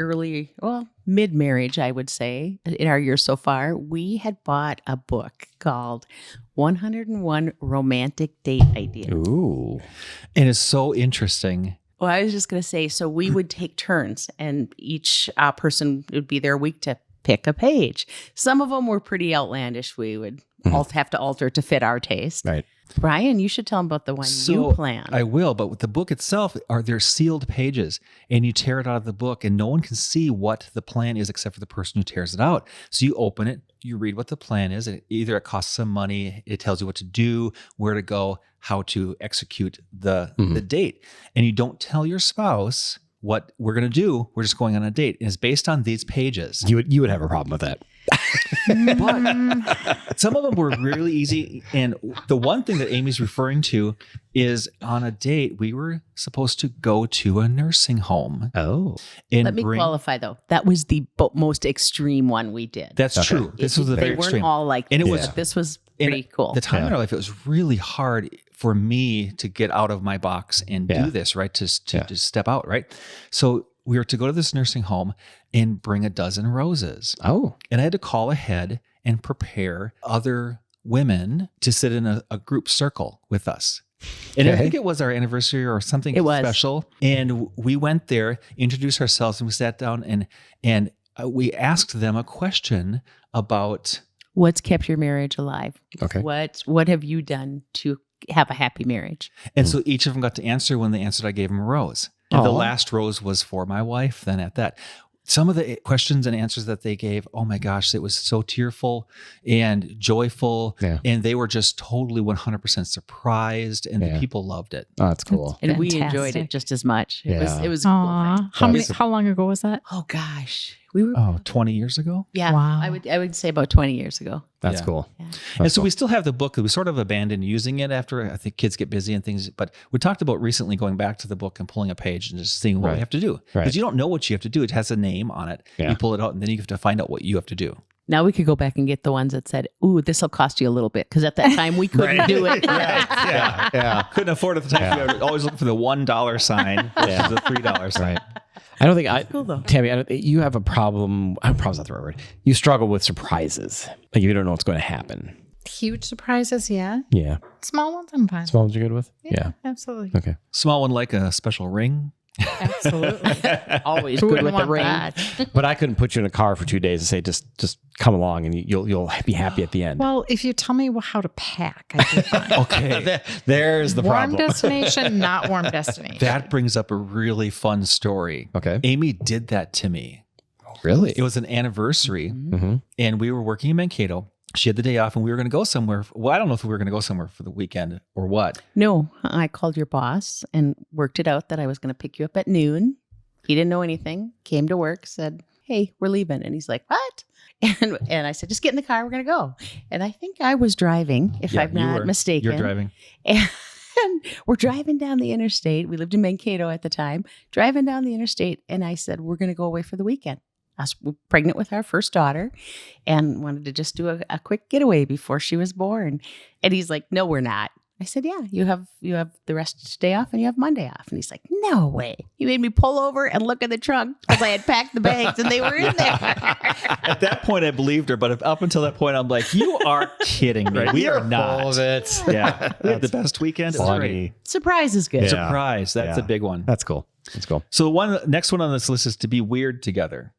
mid-marriage, I would say, in our year so far, we had bought a book called 101 Romantic Date Ideas. Ooh. And it's so interesting. Well, I was just going to say, so we would take turns, and each person would be there a week to pick a page. Some of them were pretty outlandish. We would all have to alter to fit our taste. Right. Brian, you should tell them about the one you planned. I will, but with the book itself, they're sealed pages, and you tear it out of the book, and no one can see what the plan is except for the person who tears it out. So you open it, you read what the plan is, and either it costs some money, it tells you what to do, where to go, how to execute the date, and you don't tell your spouse what we're going to do. We're just going on a date. And it's based on these pages. You would have a problem with that. But some of them were really easy. And the one thing that Amy's referring to is on a date, we were supposed to go to a nursing home. Oh. And Let me qualify, though. That was the most extreme one we did. That's true. This was the They very weren't extreme. all like And it this, was- but this was pretty cool. The time in our life, it was really hard for me to get out of my box and do this, right? To step out, right? So we were to go to this nursing home and bring a dozen roses. Oh. And I had to call ahead and prepare other women to sit in a group circle with us. And I think it was our anniversary or something special. And we went there, introduced ourselves, and we sat down and we asked them a question about What's kept your marriage alive? Okay. What have you done to have a happy marriage. And so each of them got to answer. When they answered, I gave them a rose. And the Aw. last rose was for my wife. Then at that, some of the questions and answers that they gave, oh my gosh, it was so tearful and joyful. Yeah. And they were just totally 100% surprised. And the people loved it. Oh, that's cool. And we enjoyed Fantastic. it just as much. It Yeah. was a cool Aw. thing. How long ago was that? Oh gosh. We were 20 years ago. yeah. Wow. I would say about 20 years ago. That's Yeah. cool. Yeah. And so we still have the book. We sort of abandoned using it after I think kids get busy and things. But we talked about recently going back to the book and pulling a page and just seeing what Right. we have to do. Right. Because you don't know what you have to do. It has a name on it. Yeah. You pull it out and then you have to find out what you have to do. Now we could go back and get the ones that said, "Ooh, this will cost you a little bit," because at that time we couldn't do it. Yeah. Yeah. Couldn't afford at the time. Yeah. We were always looking for the $1 sign versus the $3 sign. Right. I don't think cool, though. Tami, you have a problem. Problem's not the right word. You struggle with surprises. Like if you don't know what's going to happen. Huge surprises, yeah. Yeah. Small ones, I'm fine. Small ones you're good with? Yeah. Absolutely. Okay. Small one like a special ring. Absolutely. Always Who good wouldn't with the want ring. that? But I couldn't put you in a car for 2 days and say, just come along and you'll be happy at the end. Well, if you tell me how to pack, I'd be fine. Okay. There's the Warm problem. destination, not warm destination. That brings up a really fun story. Okay. Amy did that to me. Really? It was an anniversary Mm-hmm. and we were working in Mankato. She had the day off and we were going to go somewhere. Well, I don't know if we were going to go somewhere for the weekend or what. No, I called your boss and worked it out that I was going to pick you up at noon. He didn't know anything. Came to work, said, "Hey, we're leaving," and he's like, "What?" And I said, "Just get in the car. We're going to go." And I think I was driving, if I'm you not were. mistaken. You're driving. And we're driving down the interstate. We lived in Mankato at the time. Driving down the interstate, and I said, "We're going to go away for the weekend." I was pregnant with our first daughter and wanted to just do a quick getaway before she was born. And he's like, "No, we're not." I said, "Yeah, you have the rest of today off and you have Monday off." And he's like, "No way." He made me pull over and look in the trunk because I had packed the bags and they were in there. At that point, I believed her, but up until that point, I'm like, you are kidding me. We are not. Full of it. Yeah. We had the best weekend. It was great. Surprise is good. Yeah. Surprise. That's a big one. That's cool. That's cool. So the next one on this list is to be weird together.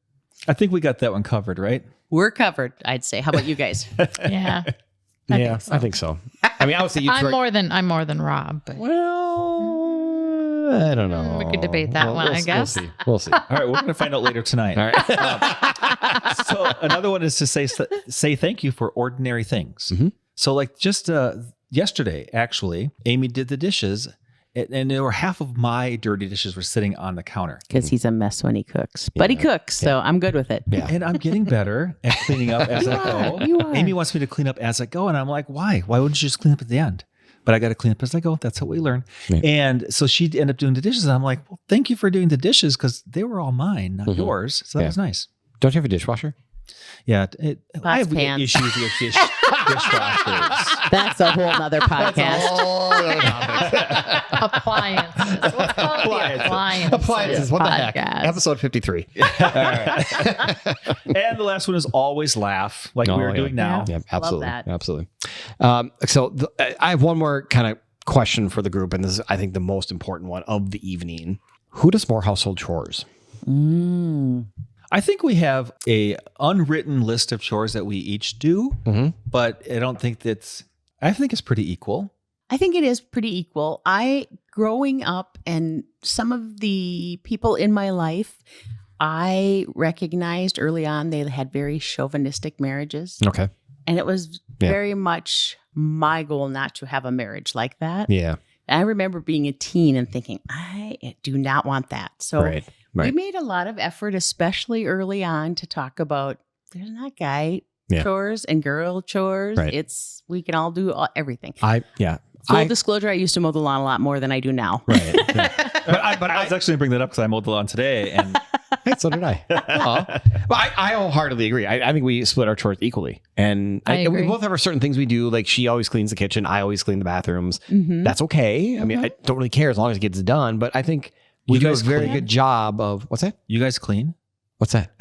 I think we got that one covered, right? We're covered, I'd say. How about you guys? Yeah. I think so. I mean, I would say you I'm more than Rob, but Well, I don't know. We could debate that one, I guess. We'll see. All right. We're going to find out later tonight. All right. So another one is to say thank you for ordinary things. Mhm. So like just yesterday, actually, Amy did the dishes and there were half of my dirty dishes were sitting on the counter. Because he's a mess when he cooks. But he cooks, so I'm good with it. Yeah. And I'm getting better at cleaning up as I go. You are. Amy wants me to clean up as I go. And I'm like, why? Why wouldn't you just clean up at the end? But I got to clean up as I go. That's how we learn. Yeah. And so she'd end up doing the dishes. And I'm like, well, thank you for doing the dishes because they were all mine, not yours. So that was nice. Don't you have a dishwasher? Yeah. I have pans. issues with dishwashers. That's a whole nother podcast. appliances. What's called the appliances? Appliances. What the heck? Podcast. Episode 53. And the last one is always laugh like Oh, we're yeah. doing now. Yeah, absolutely. that. Absolutely. I have one more kind of question for the group, and this is, I think, the most important one of the evening. Who does more household chores? I think we have a unwritten list of chores that we each do, but I think it's pretty equal. I think it is pretty equal. Growing up and some of the people in my life, I recognized early on they had very chauvinistic marriages. Okay. And it was very much my goal not to have a marriage like that. Yeah. I remember being a teen and thinking, I do not want that. So Right. we made a lot of effort, especially early on, to talk about there's not guy chores and girl chores. Right. We can all do everything. Full Disclosure, I used to mow the lawn a lot more than I do now. Right. But I was actually going to bring that up because I mowed the lawn today. And So did I. But I wholeheartedly agree. I think we split our chores equally. And I we agree. both have certain things we do. Like she always cleans the kitchen. I always clean the bathrooms. Mhm. That's okay. I mean, I don't really care as long as it gets done. But I think we You do a guys very clean? good job of, what's that? you guys clean? What's that?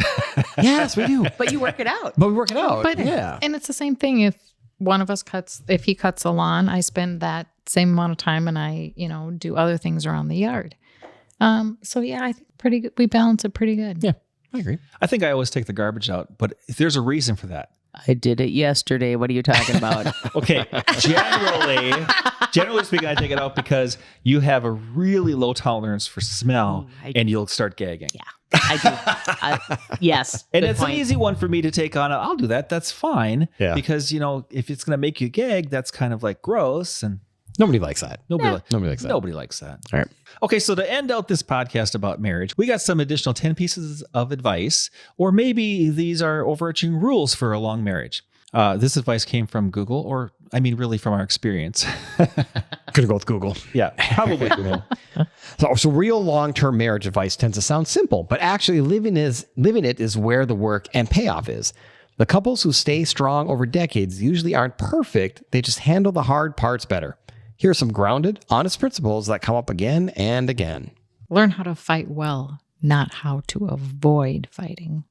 Yes, we do. But you work it out. But we work it out. But yeah. and it's the same thing. If one of us if he cuts the lawn, I spend that same amount of time and I, do other things around the yard. So yeah, I think pretty good. We balance it pretty good. Yeah, I agree. I think I always take the garbage out, but there's a reason for that. I did it yesterday. What are you talking about? Okay, generally speaking, I take it out because you have a really low tolerance for smell, and you'll start gagging. Yeah, I do. Yes. And good it's point. an easy one for me to take on. I'll do that. That's fine. Yeah. Because, if it's going to make you gag, that's kind of like gross. And Nobody likes that. nobody Nobody likes that. All right. Okay, so to end out this podcast about marriage, we got some additional 10 pieces of advice, or maybe these are overarching rules for a long marriage. This advice came from Google, or really from our experience. Could go with Google. Yeah, probably Google. So real long-term marriage advice tends to sound simple, but actually living it is where the work and payoff is. The couples who stay strong over decades usually aren't perfect. They just handle the hard parts better. Here are some grounded, honest principles that come up again and again. Learn how to fight well, not how to avoid fighting.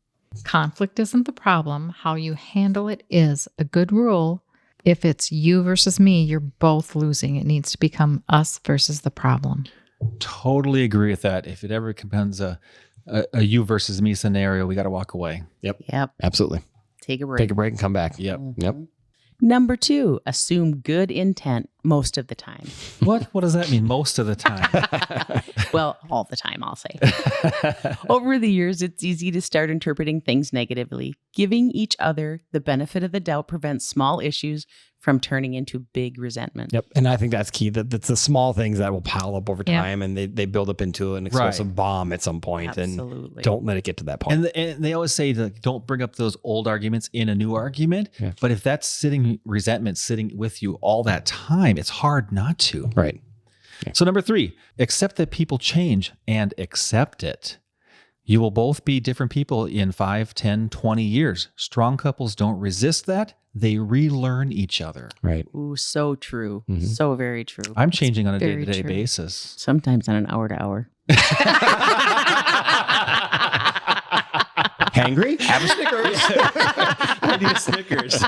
Conflict isn't the problem. How you handle it is. A good rule: if it's you versus me, you're both losing. It needs to become us versus the problem. Totally agree with that. If it ever becomes a you versus me scenario, we got to walk away. Yep. Take Absolutely. a break. Take a break and come back. Yep. Yep. Number 2, assume good intent most of the time. What does that mean? Most of the time. Well, all the time, I'll say. Over the years, it's easy to start interpreting things negatively. Giving each other the benefit of the doubt prevents small issues from turning into big resentment. Yep. And I think that's key. That's the small things that will pile up over Yeah. time and they build up into an explosive bomb at some point. Absolutely. And don't let it get to that point. And they always say, don't bring up those old arguments in a new argument. Yeah. But if that's resentment sitting with you all that time, it's hard not to. Right. So number 3, accept that people change and accept it. You will both be different people in 5, 10, 20 years. Strong couples don't resist that. They relearn each other. Right. Ooh, so true. Mhm. So very true. I'm changing on a very day-to-day true. basis. Sometimes on an hour-to-hour. Hangry? Have a Snickers. I need a Snickers.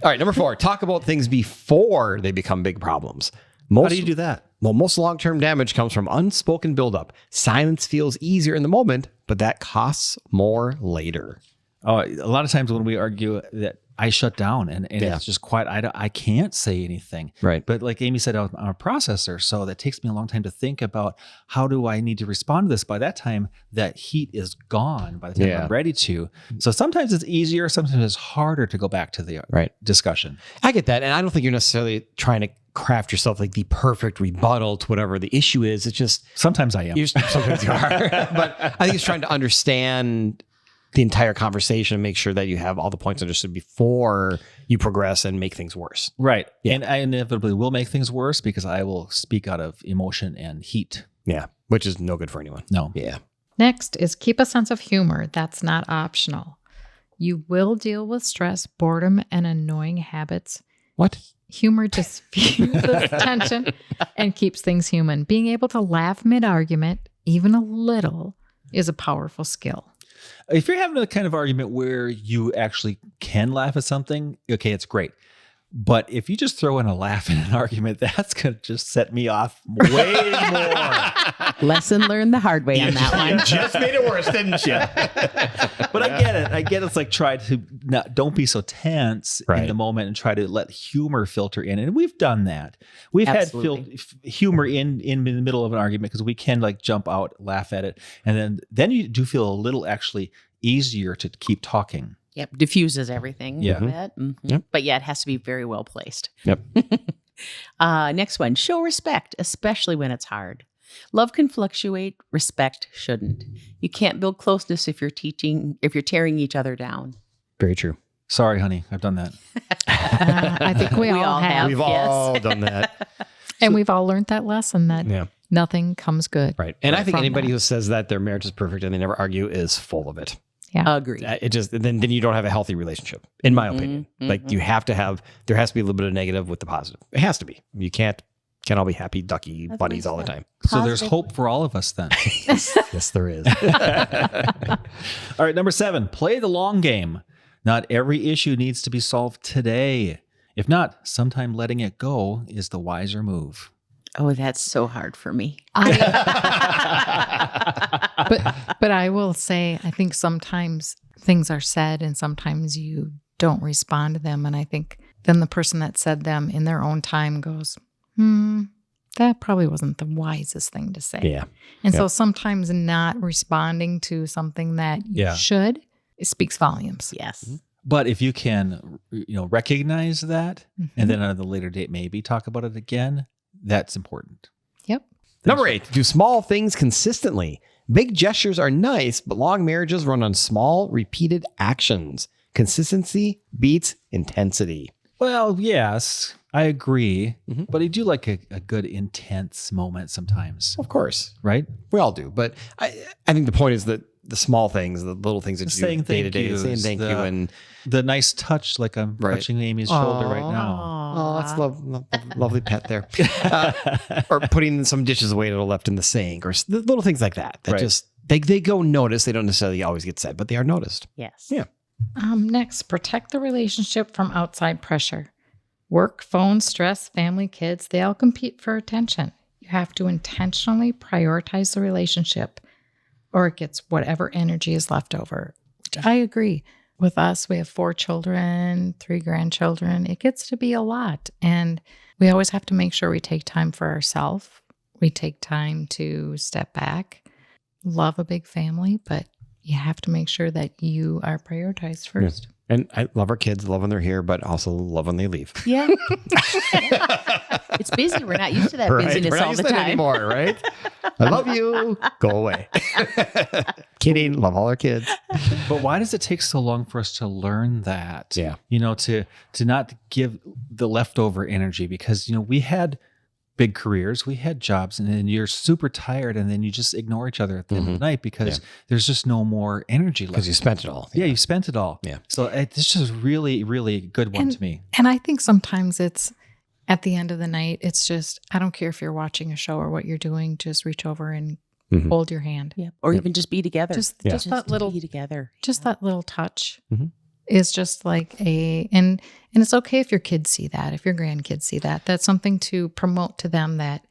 All right. Number 4, talk about things before they become big problems. Most, How do you do that? Well, most long-term damage comes from unspoken buildup. Silence feels easier in the moment, but that costs more later. Oh, a lot of times when we argue that I shut down and Yeah. it's just quiet. I can't say anything. Right. But like Amy said, I'm a processor. So that takes me a long time to think about how do I need to respond to this. By that time, that heat is gone by the time Yeah. I'm ready to. So sometimes it's easier. Sometimes it's harder to go back to the Right. discussion. I get that. And I don't think you're necessarily trying to craft yourself like the perfect rebuttal to whatever the issue is. It's just, Sometimes I am. sometimes you are. But I think it's trying to understand the entire conversation and make sure that you have all the points understood before you progress and make things worse. Right. Yeah. And I inevitably will make things worse because I will speak out of emotion and heat. Yeah. Which is no good for anyone. No. Yeah. Next is keep a sense of humor. That's not optional. You will deal with stress, boredom, and annoying habits. What? Humor diffuses tension and keeps things human. Being able to laugh mid-argument, even a little, is a powerful skill. If you're having a kind of argument where you actually can laugh at something, okay, it's great. But if you just throw in a laugh in an argument, that's going to just set me off way more. Lesson learned the hard way on that one. Just made it worse, didn't you? But I get it. It's like try to don't be so tense in Right. the moment and try to let humor filter in. And we've done that. We've Absolutely. had humor in the middle of an argument because we can like jump out, laugh at it. And then you do feel a little actually easier to keep talking. Yep, diffuses everything. Yeah. A bit. Mhm. Yep. But yeah, it has to be very well placed. Yep. Next one, show respect, especially when it's hard. Love can fluctuate, respect shouldn't. You can't build closeness if you're tearing each other down. Very true. Sorry, honey, I've done that. I think we all have. We've Yes. all done that. And we've all learned that lesson that Yeah. nothing comes good. Right. And I think from anybody that. who says that their marriage is perfect and they never argue is full of it. Agree. It just then you don't have a healthy relationship, in my opinion. Like there has to be a little bit of negative with the positive. It has to be. You can't all be happy ducky That's buddies what all the I said. time. So there's Positive. hope for all of us then. Yes, there is. All right, number 7, play the long game. Not every issue needs to be solved today. If not, sometime letting it go is the wiser move. Oh, that's so hard for me. But I will say, I think sometimes things are said and sometimes you don't respond to them. And I think then the person that said them in their own time goes, that probably wasn't the wisest thing to say. Yeah. And so sometimes not responding to something that you should, it speaks volumes. Yes. But if you can, recognize that and then at a later date, maybe talk about it again, that's important. Yep. Number 8, do small things consistently. Big gestures are nice, but long marriages run on small, repeated actions. Consistency beats intensity. Well, yes, I agree. But I do like a good intense moment sometimes, Of course. right? We all do. But I think the point is that the small things, the little things that you do Saying day to thank day, yous, saying thank you. And the nice touch, like I'm Right. touching Amy's shoulder right now. oh, that's lovely pet there. Or putting some dishes away that are left in the sink, or the little things like that. That Right. just, they go noticed. They don't necessarily always get said, but they are noticed. Yes. Yeah. Next, protect the relationship from outside pressure. Work, phone, stress, family, kids, they all compete for attention. You have to intentionally prioritize the relationship or it gets whatever energy is left over. Which I agree. With us, we have 4 children, 3 grandchildren. It gets to be a lot. And we always have to make sure we take time for ourselves. We take time to step back, love a big family, but you have to make sure that you are prioritized first. And I love our kids, love when they're here, but also love when they leave. Yeah. It's busy. We're not used to that Right? busyness We're not all used the to that time. anymore, right? I love you. Go away. Kidding. Love all our kids. But why does it take so long for us to learn that? Yeah. To not give the leftover energy because, we had big careers, we had jobs, and then you're super tired and then you just ignore each other at the end of the night because there's just no more energy left. Because you spent it all. Yeah, you spent it all. Yeah. So it's just really, really good one to me. And I think sometimes it's at the end of the night, it's just, I don't care if you're watching a show or what you're doing, just reach over and hold your hand. Yeah. Or even just be together. Just Just that little, be together. just that little touch is just like and it's okay if your kids see that, if your grandkids see that. That's something to promote to them that,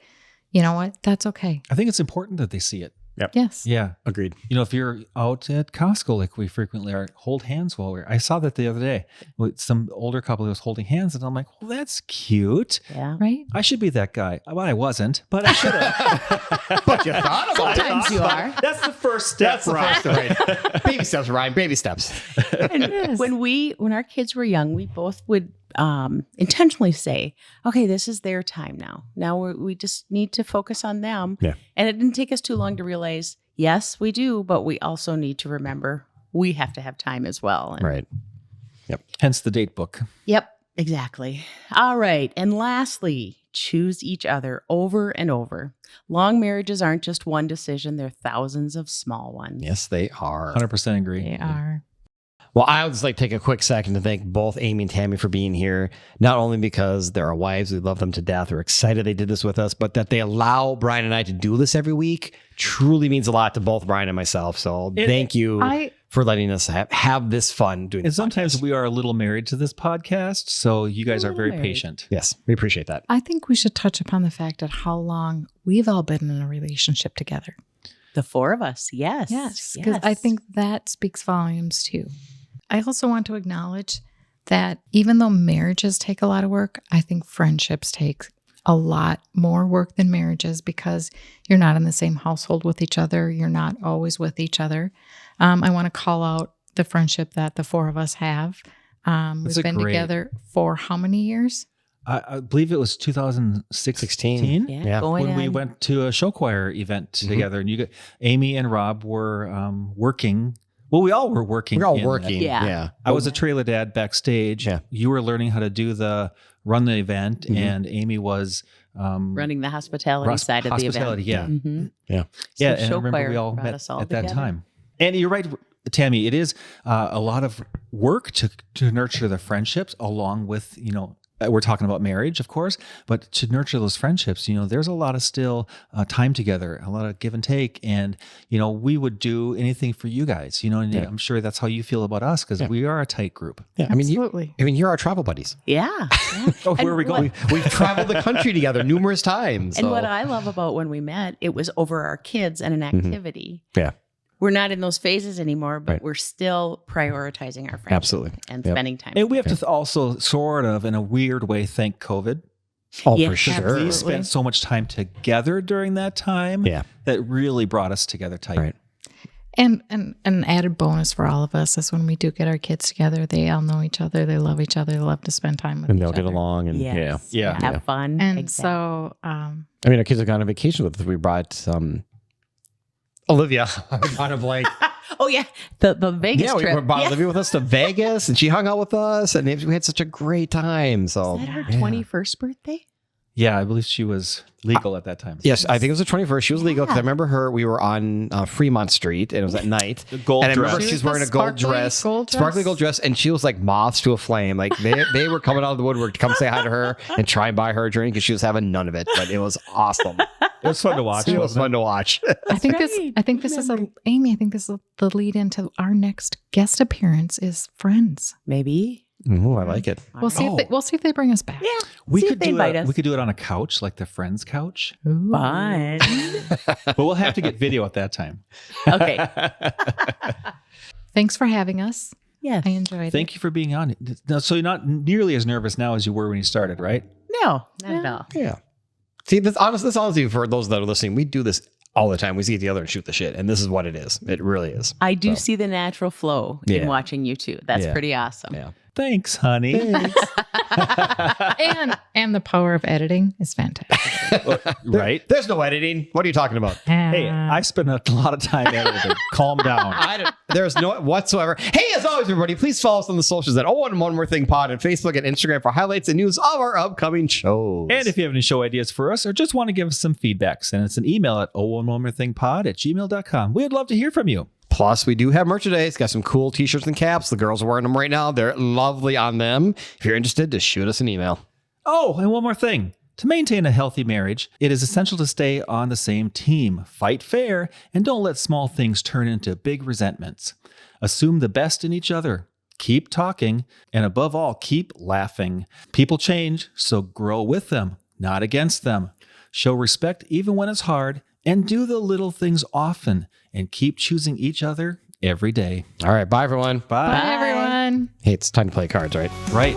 you know what, that's okay. I think it's important that they see it. Yes. Yeah. Agreed. If you're out at Costco, like we frequently are, hold hands while I saw that the other day with some older couple who was holding hands, and I'm like, well, that's cute. Yeah. Right? I should be that guy. Well, I wasn't, but I should have. But you thought about Sometimes you are. That's the first step, That's the first, right? Baby steps, Ryan. Baby steps. And when our kids were young, we both would intentionally say, okay, this is their time now. Now we just need to focus on them. Yeah. And it didn't take us too long to realize, yes, we do, but we also need to remember we have to have time as well. And Right. Hence the date book. Yep, exactly. All right. And lastly, choose each other over and over. Long marriages aren't just one decision, they're thousands of small ones. Yes, they are. 100% agree. They are. Well, I would just like to take a quick second to thank both Amy and Tami for being here. Not only because they're our wives, we love them to death, we're excited they did this with us, but that they allow Brian and I to do this every week truly means a lot to both Brian and myself. So thank you for letting us have this fun doing And this sometimes podcast. we are a little married to this podcast, so you guys are very patient. Yes, we appreciate that. I think we should touch upon the fact of how long we've all been in a relationship together. The 4 of us, yes. Yes, because I think that speaks volumes too. I also want to acknowledge that even though marriages take a lot of work, I think friendships take a lot more work than marriages because you're not in the same household with each other. You're not always with each other. I want to call out the friendship that the 4 of us have. We've been together for how many years? I believe it was 2016. Yeah. Going When we on. went to a show choir event together, and Amy and Rob were working. Well, we all were working. We're all in working. that. Yeah. I was a trailer dad backstage. Yeah. You were learning how to run the event, and Amy was running the hospitality side of the event. hospitality. Yeah, Mm-hmm. Yeah. yeah. So And I show remember choir we all brought met us all at that together. time. And you're right, Tami. It is a lot of work to nurture the friendships, along with we're talking about marriage, of course, but to nurture those friendships, there's a lot of still time together, a lot of give and take. And, we would do anything for you guys, and I'm sure that's how you feel about us because we are a tight group. Yeah. Absolutely. You're our travel buddies. Yeah. Oh, where are we And going? We've traveled the country together numerous times. And so- what I love about when we met, it was over our kids and an activity. Yeah. we're not in those phases anymore, but Right. we're still prioritizing our friendship Absolutely. and Yep. spending time. And we have to also sort of, in a weird way, thank COVID. Oh, Yeah, for sure. absolutely. We spent so much time together during that time Yeah. that really brought us together tight. Right. And an added bonus for all of us is when we do get our kids together, they all know each other, they love each other, they love to spend time with And each they'll other. get along. And Yes. Yeah. Have fun. And Exactly. so, I mean, our kids have gone on vacation with us. We brought Olivia. on a blank. Oh yeah, the Vegas Yeah, we trip. brought Yeah. Olivia with us to Vegas, and she hung out with us, and we had such a great time. So, Is that her yeah. 21st birthday? Yeah, I believe she was legal at that time. Yes, I think it was the 21st. She was legal because I Yeah. remember her. We were on Fremont Street, and it was at night. The gold And I remember dress. she's She was wearing the a gold sparkly dress, gold dress? sparkly gold dress, and she was like moths to a flame. Like they were coming out of the woodwork to come say hi to her and try and buy her a drink, because she was having none of it. But it was awesome. It was fun to watch. It was wasn't it? fun to watch. I think right. this is Amy, I think this is the lead into our next guest appearance is Friends. Maybe. Ooh, I like it. We'll see if they bring us back. Yeah. We see could if they do invite us. we could do it on a couch, like the Friends couch. Fun. But we'll have to get video at that time. Okay. Thanks for having us. Yes. I enjoyed it. Thank you for being on. Now, so you're not nearly as nervous now as you were when you started, right? No, not at all. Yeah. See, this honestly, for those that are listening, we do this all the time. We see together and shoot the shit, and this is what it is. It really is. I do So. see the natural flow Yeah. in watching you two. That's Yeah. pretty awesome. Yeah. Thanks, honey. and the power of editing is fantastic. Right? There's no editing. What are you talking about? Hey, I spent a lot of time editing. Calm down. There's no whatsoever. Hey, as always, everybody, please follow us on the socials at One More Thing Pod on Facebook and Instagram for highlights and news of our upcoming shows. And if you have any show ideas for us or just want to give us some feedback, send us an email at onemomerethingpod@gmail.com. We'd love to hear from you. Plus, we do have merchandise. Got some cool t-shirts and caps. The girls are wearing them right now. They're lovely on them. If you're interested, just shoot us an email. Oh, and one more thing. To maintain a healthy marriage, it is essential to stay on the same team, fight fair, and don't let small things turn into big resentments. Assume the best in each other. Keep talking, and above all, keep laughing. People change, so grow with them, not against them. Show respect even when it's hard, and do the little things often, and keep choosing each other every day. All right. Bye, everyone. Bye. Bye, everyone. Hey, it's time to play cards, right? Right.